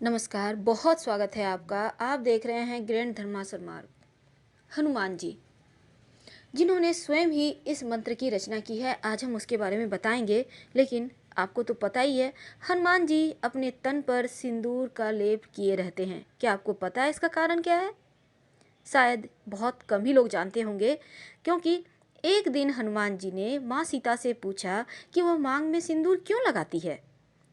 नमस्कार, बहुत स्वागत है आपका। आप देख रहे हैं ग्रैंड धर्मासर मार्ग। हनुमान जी, जिन्होंने स्वयं ही इस मंत्र की रचना की है, आज हम उसके बारे में बताएंगे। लेकिन आपको तो पता ही है, हनुमान जी अपने तन पर सिंदूर का लेप किए रहते हैं। क्या आपको पता है इसका कारण क्या है? शायद बहुत कम ही लोग जानते होंगे, क्योंकि एक दिन हनुमान जी ने माँ सीता से पूछा कि वह मांग में सिंदूर क्यों लगाती है।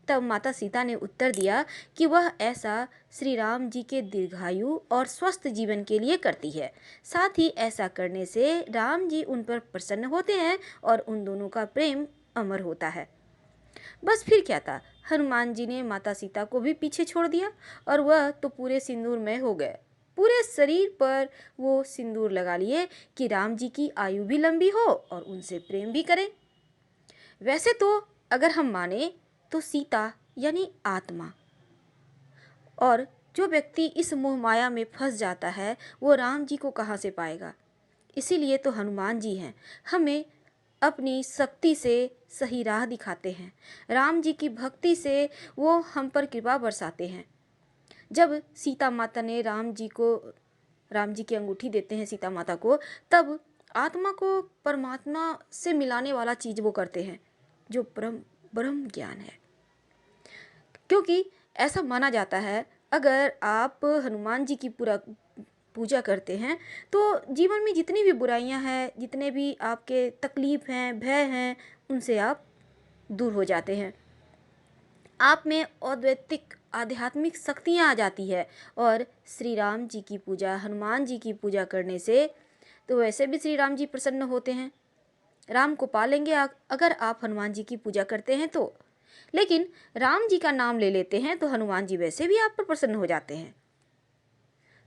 तब माता सीता ने उत्तर दिया कि वह ऐसा श्री राम जी के दीर्घायु और स्वस्थ जीवन के लिए करती है। साथ ही ऐसा करने से राम जी उन पर प्रसन्न होते हैं और उन दोनों का प्रेम अमर होता है। बस फिर क्या था, हनुमान जी ने माता सीता को भी पीछे छोड़ दिया और वह तो पूरे सिंदूरमय हो गए। पूरे शरीर पर वो सिंदूर लगा लिए कि राम जी की आयु भी लंबी हो और उनसे प्रेम भी करें। वैसे तो अगर हम माने तो सीता यानी आत्मा, और जो व्यक्ति इस मोह माया में फंस जाता है वो राम जी को कहाँ से पाएगा। इसीलिए तो हनुमान जी हैं, हमें अपनी शक्ति से सही राह दिखाते हैं। राम जी की भक्ति से वो हम पर कृपा बरसाते हैं। जब सीता माता ने राम जी की अंगूठी देते हैं सीता माता को, तब आत्मा को परमात्मा से मिलाने वाला चीज वो करते हैं, जो परम ब्रह्म ज्ञान है। क्योंकि ऐसा माना जाता है, अगर आप हनुमान जी की पूरा पूजा करते हैं तो जीवन में जितनी भी बुराइयां हैं, जितने भी आपके तकलीफ हैं, भय हैं, उनसे आप दूर हो जाते हैं। आप में अद्वैतिक आध्यात्मिक शक्तियां आ जाती है। और श्री राम जी की पूजा, हनुमान जी की पूजा करने से तो वैसे भी श्री राम जी प्रसन्न होते हैं, राम को पालेंगे अगर आप हनुमान जी की पूजा करते हैं तो। लेकिन राम जी का नाम ले लेते हैं तो हनुमान जी वैसे भी आप पर प्रसन्न हो जाते हैं।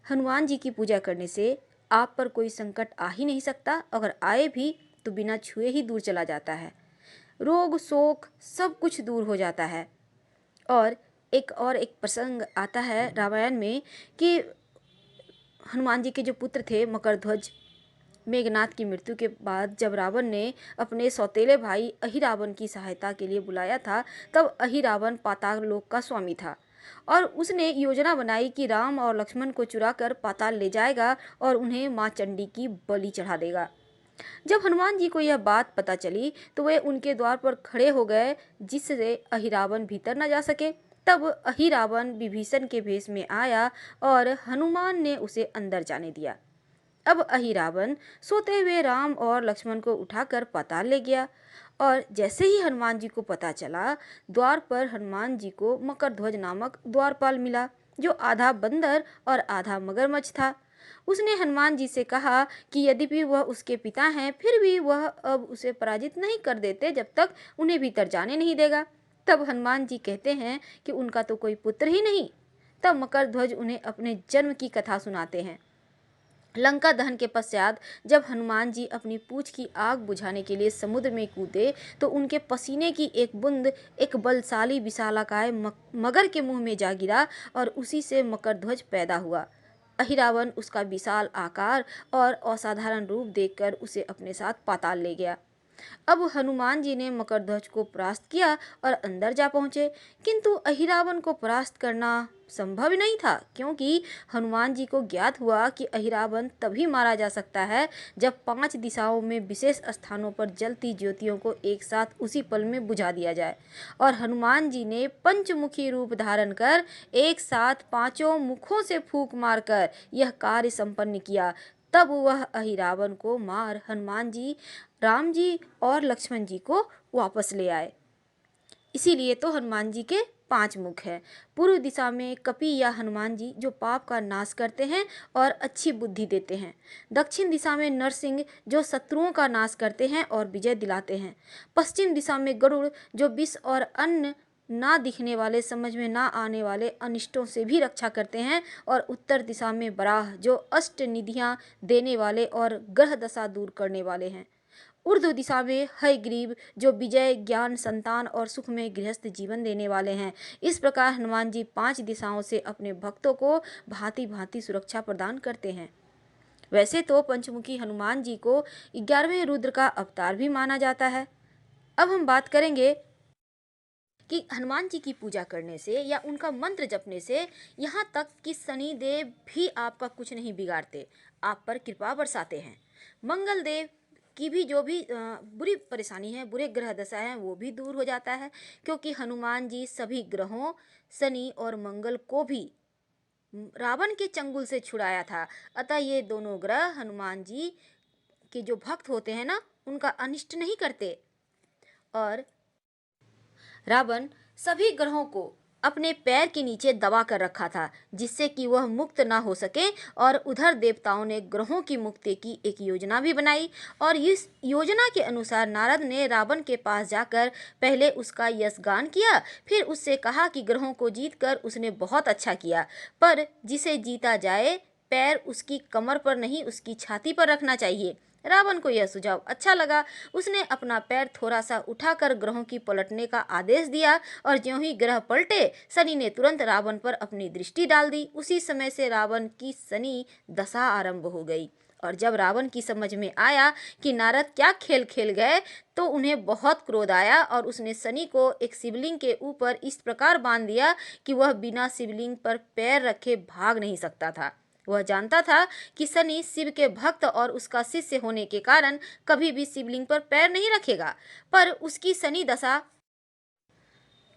हनुमान जी की पूजा करने से आप पर कोई संकट आ ही नहीं सकता, अगर आए भी तो बिना छुए ही दूर चला जाता है। रोग शोक सब कुछ दूर हो जाता है। और एक प्रसंग आता है रामायण में कि हनुमान जी के जो पुत्र थे मकरध्वज, मेघनाथ की मृत्यु के बाद जब रावण ने अपने सौतेले भाई अहिरावण की सहायता के लिए बुलाया था, तब अहिरावण पाताल लोक का स्वामी था और उसने योजना बनाई कि राम और लक्ष्मण को चुरा कर पाताल ले जाएगा और उन्हें माँ चंडी की बलि चढ़ा देगा। जब हनुमान जी को यह बात पता चली तो वे उनके द्वार पर खड़े हो गए, जिससे अहिरावण भीतर न जा सके। तब अहिरावण विभीषण के भेष में आया और हनुमान ने उसे अंदर जाने दिया। अब अहिरावण सोते हुए राम और लक्ष्मण को उठाकर पाताल ले गया। और जैसे ही हनुमान जी को पता चला, द्वार पर हनुमान जी को मकरध्वज नामक द्वारपाल मिला, जो आधा बंदर और आधा मगरमच्छ था। उसने हनुमान जी से कहा कि यद्यपि वह उसके पिता हैं, फिर भी वह अब उसे पराजित नहीं कर देते जब तक उन्हें भीतर जाने नहीं देगा। तब हनुमान जी कहते हैं कि उनका तो कोई पुत्र ही नहीं। तब मकरध्वज उन्हें अपने जन्म की कथा सुनाते हैं। लंका दहन के पश्चात जब हनुमान जी अपनी पूंछ की आग बुझाने के लिए समुद्र में कूदे तो उनके पसीने की एक बूंद एक बलशाली विशालाकाय मगर के मुंह में जा गिरा और उसी से मकरध्वज पैदा हुआ। अहिरावण उसका विशाल आकार और असाधारण रूप देखकर उसे अपने साथ पाताल ले गया। अब हनुमान जी ने मकरध्वज को परास्त किया और अंदर जा पहुंचे, किंतु अहिरावण को परास्त करना संभव नहीं था, क्योंकि हनुमान जी को ज्ञात हुआ कि अहिरावण तभी मारा जा सकता है जब 5 दिशाओं में विशेष स्थानों पर जलती ज्योतियों को एक साथ उसी पल में बुझा दिया जाए। और हनुमान जी ने पंचमुखी रूप धारण कर एक साथ 5 मुखों से फूंक मारकर यह कार्य संपन्न किया। तब वह अहिरावण को मार हनुमान जी, राम जी और लक्ष्मण जी को वापस ले आए। इसीलिए तो हनुमान जी के 5 मुख हैं। पूर्व दिशा में कपि या हनुमान जी, जो पाप का नाश करते हैं और अच्छी बुद्धि देते हैं। दक्षिण दिशा में नरसिंह, जो शत्रुओं का नाश करते हैं और विजय दिलाते हैं। पश्चिम दिशा में गरुड़, जो विष और अन्य ना दिखने वाले, समझ में ना आने वाले अनिष्टों से भी रक्षा करते हैं। और उत्तर दिशा में बराह, जो अष्ट निधियां देने वाले और ग्रह दशा दूर करने वाले हैं। ऊर्ध्व दिशा में हयग्रीव, जो विजय, ज्ञान, संतान और सुख में गृहस्थ जीवन देने वाले हैं। इस प्रकार हनुमान जी 5 दिशाओं से अपने भक्तों को भांति भांति सुरक्षा प्रदान करते हैं। वैसे तो पंचमुखी हनुमान जी को 11वें रुद्र का अवतार भी माना जाता है। अब हम बात करेंगे कि हनुमान जी की पूजा करने से या उनका मंत्र जपने से, यहाँ तक कि शनि देव भी आपका कुछ नहीं बिगाड़ते, आप पर कृपा बरसाते हैं। मंगल देव की भी जो भी बुरी परेशानी है, बुरे ग्रह दशा है, वो भी दूर हो जाता है, क्योंकि हनुमान जी सभी ग्रहों शनि और मंगल को भी रावण के चंगुल से छुड़ाया था। अतः ये दोनों ग्रह हनुमान जी के जो भक्त होते हैं ना, उनका अनिष्ट नहीं करते। और रावण सभी ग्रहों को अपने पैर के नीचे दबा कर रखा था, जिससे कि वह मुक्त ना हो सके। और उधर देवताओं ने ग्रहों की मुक्ति की एक योजना भी बनाई, और इस योजना के अनुसार नारद ने रावण के पास जाकर पहले उसका यशगान किया, फिर उससे कहा कि ग्रहों को जीतकर उसने बहुत अच्छा किया, पर जिसे जीता जाए पैर उसकी कमर पर नहीं, उसकी छाती पर रखना चाहिए। रावण को यह सुझाव अच्छा लगा। उसने अपना पैर थोड़ा सा उठाकर ग्रहों की पलटने का आदेश दिया, और ज्यों ही ग्रह पलटे, शनि ने तुरंत रावण पर अपनी दृष्टि डाल दी। उसी समय से रावण की शनि दशा आरंभ हो गई। और जब रावण की समझ में आया कि नारद क्या खेल खेल गए, तो उन्हें बहुत क्रोध आया, और उसने शनि को एक शिवलिंग के ऊपर इस प्रकार बांध दिया कि वह बिना शिवलिंग पर पैर रखे भाग नहीं सकता था। वह जानता था कि शनि शिव के भक्त और उसका शिष्य होने के कारण कभी भी शिवलिंग पर पैर नहीं रखेगा, पर उसकी शनि दशा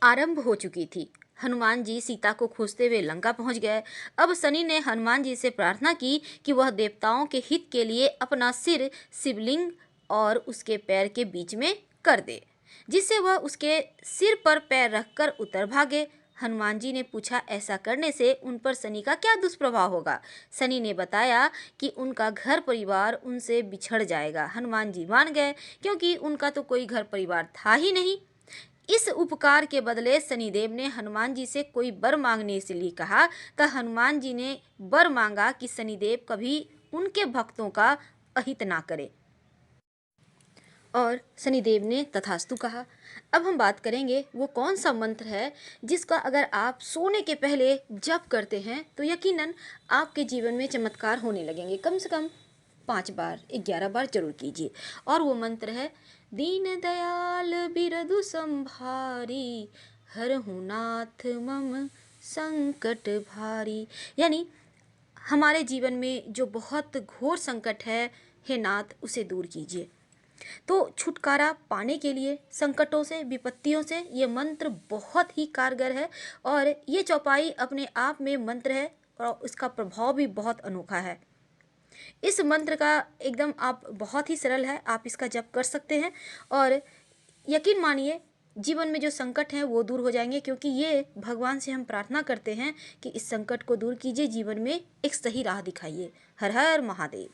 आरंभ हो चुकी थी। हनुमान जी सीता को खोजते हुए लंका पहुंच गए। अब शनि ने हनुमान जी से प्रार्थना की कि वह देवताओं के हित के लिए अपना सिर शिवलिंग और उसके पैर के बीच में कर दे, जिससे वह उसके सिर पर पैर रखकर उतर भागे। हनुमान जी ने पूछा, ऐसा करने से उन पर शनि का क्या दुष्प्रभाव होगा? शनि ने बताया कि उनका घर परिवार उनसे बिछड़ जाएगा। हनुमान जी मान गए, क्योंकि उनका तो कोई घर परिवार था ही नहीं। इस उपकार के बदले शनिदेव ने हनुमान जी से कोई वर मांगने के लिए कहा, तो हनुमान जी ने वर मांगा कि शनिदेव कभी उनके भक्तों का अहित ना करे, और शनिदेव ने तथास्तु कहा। अब हम बात करेंगे वो कौन सा मंत्र है जिसका अगर आप सोने के पहले जप करते हैं तो यकीनन आपके जीवन में चमत्कार होने लगेंगे। कम से कम 5 बार 11 बार जरूर कीजिए। और वो मंत्र है, दीन दयाल बिरदु संभारी, हरहु नाथ मम संकट भारी। यानी हमारे जीवन में जो बहुत घोर संकट है, हे नाथ उसे दूर कीजिए। तो छुटकारा पाने के लिए संकटों से, विपत्तियों से, ये मंत्र बहुत ही कारगर है। और ये चौपाई अपने आप में मंत्र है, और उसका प्रभाव भी बहुत अनोखा है। इस मंत्र का एकदम आप बहुत ही सरल है, आप इसका जप कर सकते हैं, और यकीन मानिए जीवन में जो संकट हैं वो दूर हो जाएंगे, क्योंकि ये भगवान से हम प्रार्थना करते हैं कि इस संकट को दूर कीजिए, जीवन में एक सही राह दिखाइए। हर हर महादेव।